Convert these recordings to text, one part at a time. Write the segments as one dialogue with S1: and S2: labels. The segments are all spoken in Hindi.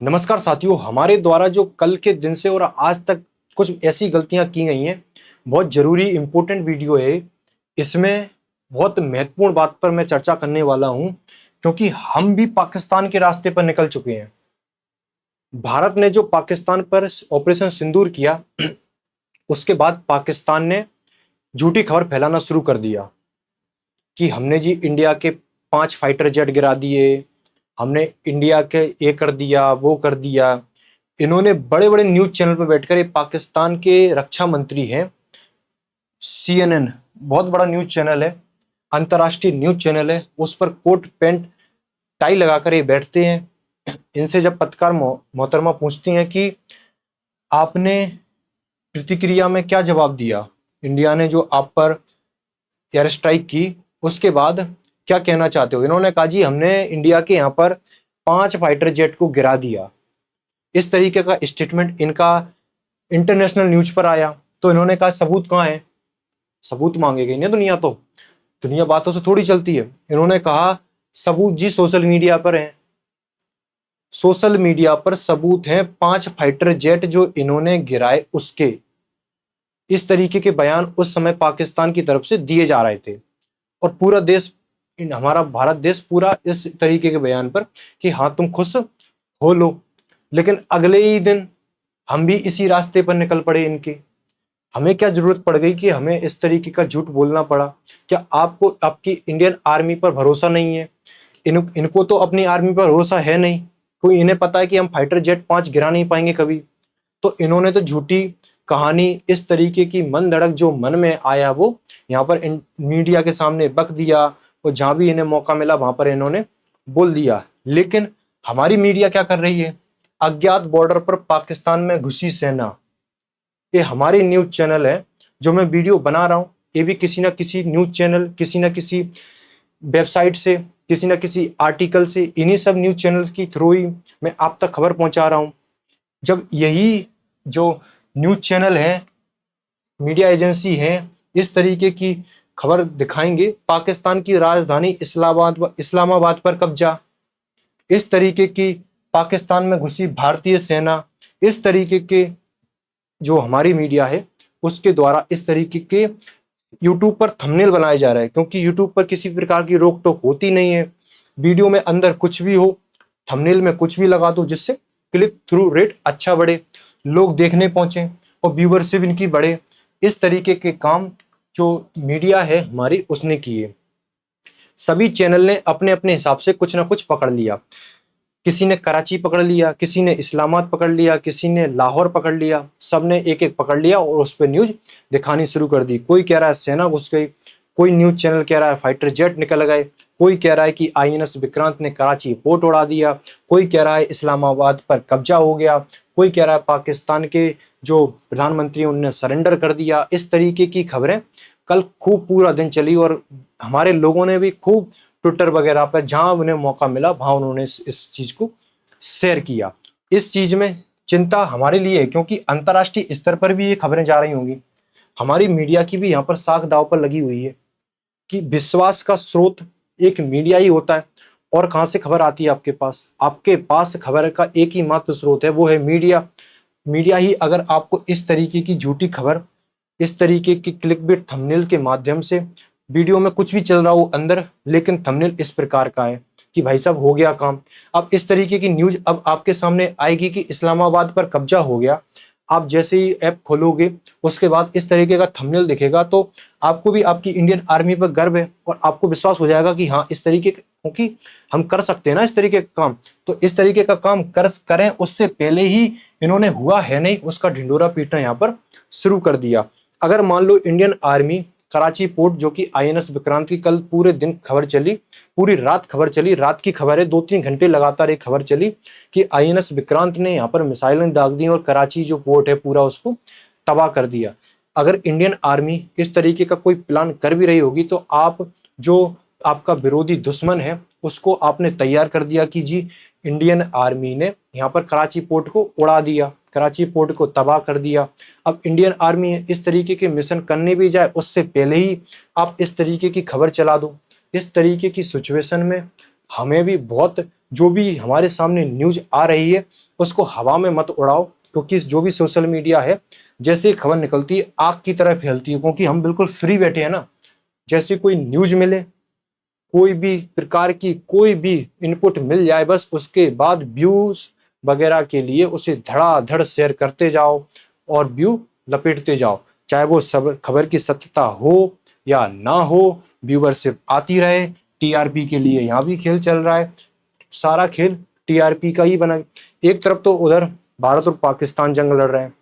S1: नमस्कार साथियों, हमारे द्वारा जो कल के दिन से और आज तक कुछ ऐसी गलतियां की गई हैं। बहुत जरूरी इंपॉर्टेंट वीडियो है। इसमें बहुत महत्वपूर्ण बात पर मैं चर्चा करने वाला हूं, क्योंकि हम भी पाकिस्तान के रास्ते पर निकल चुके हैं। भारत ने जो पाकिस्तान पर ऑपरेशन सिंदूर किया, उसके बाद पाकिस्तान ने झूठी खबर फैलाना शुरू कर दिया कि हमने जी इंडिया के 5 फाइटर जेट गिरा दिए, हमने इंडिया के ये कर दिया, वो कर दिया। इन्होंने बड़े बड़े न्यूज चैनल पर बैठकर, ये पाकिस्तान के रक्षा मंत्री हैं, CNN बहुत बड़ा न्यूज चैनल है, अंतर्राष्ट्रीय न्यूज चैनल है, उस पर कोट पैंट टाई लगाकर ये बैठते हैं। इनसे जब पत्रकार मोहतरमा पूछती हैं कि आपने प्रतिक्रिया में क्या जवाब दिया, इंडिया ने जो आप पर एयर स्ट्राइक की, उसके बाद क्या कहना चाहते हो, इन्होंने कहा जी हमने इंडिया के यहाँ पर 5 फाइटर जेट को गिरा दिया। इस तरीके का स्टेटमेंट इनका इंटरनेशनल न्यूज पर आया। तो इन्होंने कहा सबूत कहाँ है, सबूत मांगे गए ना। दुनिया बातों से थोड़ी चलती है। इन्होंने कहा सबूत जी सोशल मीडिया पर हैं, सोशल मीडिया पर सबूत हैं 5 फाइटर जेट जो इन्होंने गिराए उसके। इस तरीके के बयान उस समय पाकिस्तान की तरफ से दिए जा रहे थे, और पूरा देश, हमारा भारत देश पूरा इस तरीके के बयान पर कि हाँ तुम खुश हो लो। लेकिन अगले ही दिन हम भी इसी रास्ते पर निकल पड़े इनके। हमें क्या जरूरत पड़ गई कि हमें इस तरीके का झूठ बोलना पड़ा? क्या आपको आपकी इंडियन आर्मी पर भरोसा नहीं है? इनको तो अपनी आर्मी पर भरोसा है नहीं, कोई इन्हें पता है कि हम फाइटर जेट 5 गिरा नहीं पाएंगे कभी। तो इन्होंने तो झूठी कहानी, इस तरीके की मन धड़क जो मन में आया वो यहाँ पर मीडिया के सामने बक दिया, और जहां भी इन्हें मौका मिला वहां पर इन्होंने बोल दिया। लेकिन हमारी मीडिया क्या कर रही है? अज्ञात बॉर्डर पर पाकिस्तान में घुसी सेना, ये हमारे न्यूज चैनल है। जो मैं वीडियो बना रहा हूँ ये भी किसी ना किसी न्यूज चैनल, किसी ना किसी वेबसाइट से, किसी ना किसी आर्टिकल से, इन्हीं सब न्यूज चैनल की थ्रू ही मैं आप तक खबर पहुंचा रहा हूँ। जब यही जो न्यूज चैनल है, मीडिया एजेंसी है, इस तरीके की खबर दिखाएंगे, पाकिस्तान की राजधानी इस्लामाबाद पर कब्जा, इस तरीके की पाकिस्तान में घुसी भारतीय सेना, इस तरीके के जो हमारी मीडिया है उसके द्वारा इस तरीके के यूट्यूब पर थंबनेल बनाए जा रहे हैं। क्योंकि यूट्यूब पर किसी प्रकार की रोक टोक होती नहीं है, वीडियो में अंदर कुछ भी हो, थंबनेल में कुछ भी लगा दो, जिससे क्लिक थ्रू रेट अच्छा बढ़े, लोग देखने पहुंचे और व्यूवरशिप इनकी बढ़े। इस तरीके के काम जो मीडिया है हमारी उसने किए। सभी चैनल ने अपने अपने हिसाब से कुछ ना कुछ पकड़ लिया। किसी ने कराची पकड़ लिया, किसी ने इस्लामाबाद पकड़ लिया, किसी ने लाहौर पकड़ लिया, सबने एक एक पकड़ लिया और उस पर न्यूज दिखानी शुरू कर दी। कोई कह रहा है सेना घुस गई, कोई न्यूज चैनल कह रहा है फाइटर जेट निकल गए, कोई कह रहा है कि INS विक्रांत ने कराची पोर्ट उड़ा दिया, कोई कह रहा है इस्लामाबाद पर कब्जा हो गया, कोई कह रहा है पाकिस्तान के जो प्रधानमंत्री उन्होंने सरेंडर कर दिया। इस तरीके की खबरें कल खूब पूरा दिन चली, और हमारे लोगों ने भी खूब ट्विटर वगैरह पर जहां उन्हें मौका मिला वहां उन्होंने इस चीज को शेयर किया। इस चीज में चिंता हमारे लिए है, क्योंकि अंतर्राष्ट्रीय स्तर पर भी ये खबरें जा रही होंगी। हमारी मीडिया की भी यहाँ पर साख दाव पर लगी हुई है कि विश्वास का स्रोत एक मीडिया ही होता है। और कहां से खबर आती है आपके पास खबर का एक ही मात्र स्रोत है, वो है मीडिया। मीडिया ही अगर आपको इस तरीके की झूठी खबर, इस तरीके की क्लिकबेट थंबनेल के माध्यम से, वीडियो में कुछ भी चल रहा हो अंदर, लेकिन थंबनेल इस प्रकार का है कि भाई साहब हो गया काम। अब इस तरीके की न्यूज अब आपके सामने आएगी कि इस्लामाबाद पर कब्जा हो गया। आप जैसे ही ऐप खोलोगे उसके बाद इस तरीके का थंबनेल दिखेगा, तो आपको भी आपकी इंडियन आर्मी पर गर्व है और आपको विश्वास हो जाएगा कि हाँ इस तरीके, क्योंकि हम कर सकते हैं ना इस तरीके का काम। तो इस तरीके का काम करें उससे पहले ही इन्होंने हुआ है नहीं उसका ढिंडोरा पीटना यहाँ पर शुरू कर दिया। अगर मान लो इंडियन आर्मी कराची पोर्ट, जो कि INS विक्रांत की कल पूरे दिन खबर चली, पूरी रात खबर चली, रात की खबर है, 2-3 घंटे लगातार एक खबर चली कि INS विक्रांत ने यहाँ पर मिसाइलें दाग दी और कराची जो पोर्ट है पूरा उसको तबाह कर दिया। अगर इंडियन आर्मी इस तरीके का कोई प्लान कर भी रही होगी, तो आप जो आपका विरोधी दुश्मन है उसको आपने तैयार कर दिया कि जी इंडियन आर्मी ने यहाँ पर कराची पोर्ट को उड़ा दिया, कराची पोर्ट को तबाह कर दिया। अब इंडियन आर्मी इस तरीके के मिशन करने भी जाए उससे पहले ही आप इस तरीके की खबर चला दो। इस तरीके की सिचुएशन में हमें भी बहुत जो भी हमारे सामने न्यूज आ रही है उसको हवा में मत उड़ाओ, क्योंकि जो भी सोशल मीडिया है जैसे ही खबर निकलती है आग की तरह फैलती है, क्योंकि हम बिल्कुल फ्री बैठे हैं ना। जैसे कोई न्यूज मिले, कोई भी प्रकार की कोई भी इनपुट मिल जाए, बस उसके बाद व्यूज वगैरह के लिए उसे धड़ाधड़ शेयर करते जाओ और व्यू लपेटते जाओ। चाहे वो सब खबर की सत्यता हो या ना हो, व्यूवरशिप आती रहे। टीआरपी के लिए यहाँ भी खेल चल रहा है, सारा खेल टीआरपी का ही बना। एक तरफ तो उधर भारत और पाकिस्तान जंग लड़ रहे हैं,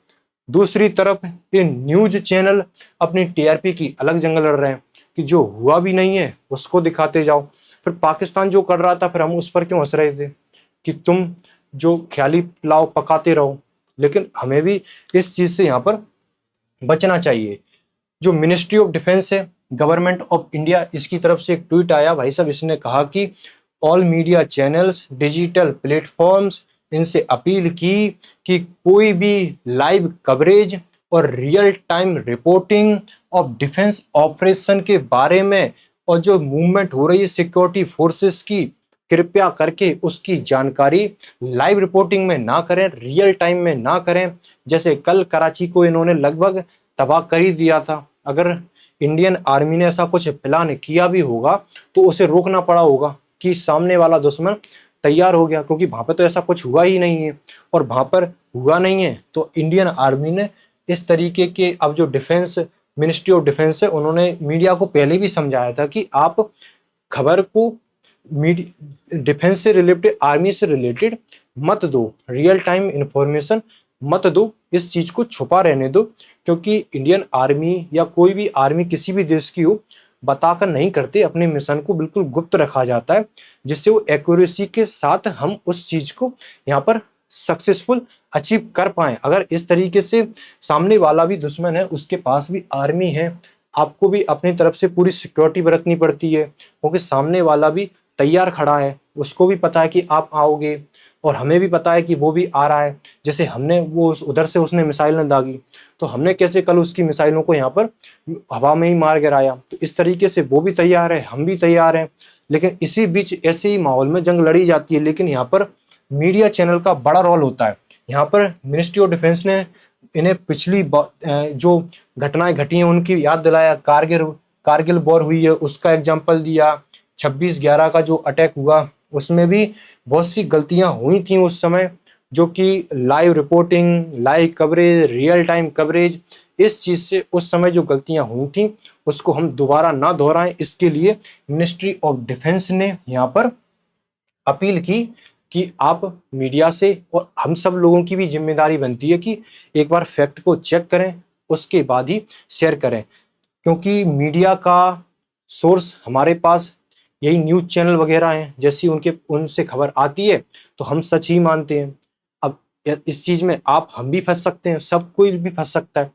S1: दूसरी तरफ ये न्यूज चैनल अपनी टीआरपी की अलग जंग लड़ रहे हैं कि जो हुआ भी नहीं है उसको दिखाते जाओ। फिर पाकिस्तान जो कर रहा था फिर हम उस पर क्यों हंस रहे थे कि तुम जो ख्याली पुलाव पकाते रहो। लेकिन हमें भी इस चीज से यहाँ पर बचना चाहिए। जो मिनिस्ट्री ऑफ डिफेंस है, गवर्नमेंट ऑफ इंडिया, इसकी तरफ से एक ट्वीट आया भाई साहब, इसने कहा कि all media channels, digital platforms, इनसे अपील की कि कोई भी लाइव कवरेज और real time reporting of defence operation के बारे में और जो मूवमेंट हो रही है सिक्योरिटी फोर्सेस की, कृपया करके उसकी जानकारी लाइव रिपोर्टिंग में ना करें, रियल टाइम में ना करें। जैसे कल कराची को इन्होंने लगभग तबाह कर ही दिया था। अगर इंडियन आर्मी ने ऐसा कुछ प्लान किया भी होगा तो उसे रोकना पड़ा होगा कि सामने वाला दुश्मन तैयार हो गया, क्योंकि वहां पर तो ऐसा कुछ हुआ ही नहीं है। और वहां पर हुआ नहीं है तो इंडियन आर्मी ने इस तरीके के, अब जो डिफेंस मिनिस्ट्री ऑफ डिफेंस है उन्होंने मीडिया को पहले भी समझाया था कि आप खबर को डिफेंस से रिलेटेड, आर्मी से रिलेटेड मत दो, रियल टाइम इंफॉर्मेशन मत दो, इस चीज को छुपा रहने दो। क्योंकि इंडियन आर्मी या कोई भी आर्मी किसी भी देश की हो बताकर नहीं करते, अपने मिशन को बिल्कुल गुप्त रखा जाता है जिससे वो एक्यूरेसी के साथ हम उस चीज को यहाँ पर सक्सेसफुल अचीव कर पाए। अगर इस तरीके से सामने वाला भी दुश्मन है, उसके पास भी आर्मी है, आपको भी अपनी तरफ से पूरी सिक्योरिटी बरतनी पड़ती है, क्योंकि सामने वाला भी तैयार खड़ा है, उसको भी पता है कि आप आओगे और हमें भी पता है कि वो भी आ रहा है। जैसे हमने वो उधर से उसने मिसाइल न दागी तो हमने कैसे कल उसकी मिसाइलों को यहाँ पर हवा में ही मार गिराया। तो इस तरीके से वो भी तैयार है, हम भी तैयार हैं। लेकिन इसी बीच ऐसे ही माहौल में जंग लड़ी जाती है। लेकिन यहाँ पर मीडिया चैनल का बड़ा रोल होता है। यहाँ पर मिनिस्ट्री ऑफ डिफेंस ने इन्हें पिछली जो घटनाएं घटी हैं उनकी याद दिलाया, कारगिल वॉर हुई है उसका एग्जाम्पल दिया, 26/11 का जो अटैक हुआ उसमें भी बहुत सी गलतियां हुई थी उस समय, जो कि live reporting, live coverage, real time coverage, इस चीज से उस समय जो गलतियां हुई थी उसको हम दोबारा ना दोहराएं। इसके लिए मिनिस्ट्री ऑफ डिफेंस ने यहाँ पर अपील की कि आप मीडिया से, और हम सब लोगों की भी जिम्मेदारी बनती है कि एक बार फैक्ट को चेक करें उसके बाद ही शेयर करें। क्योंकि मीडिया का सोर्स हमारे पास यही न्यूज चैनल वगैरह हैं, जैसी उनसे खबर आती है तो हम सच ही मानते हैं। अब इस चीज में आप हम भी फंस सकते हैं, सब कोई भी फंस सकता है।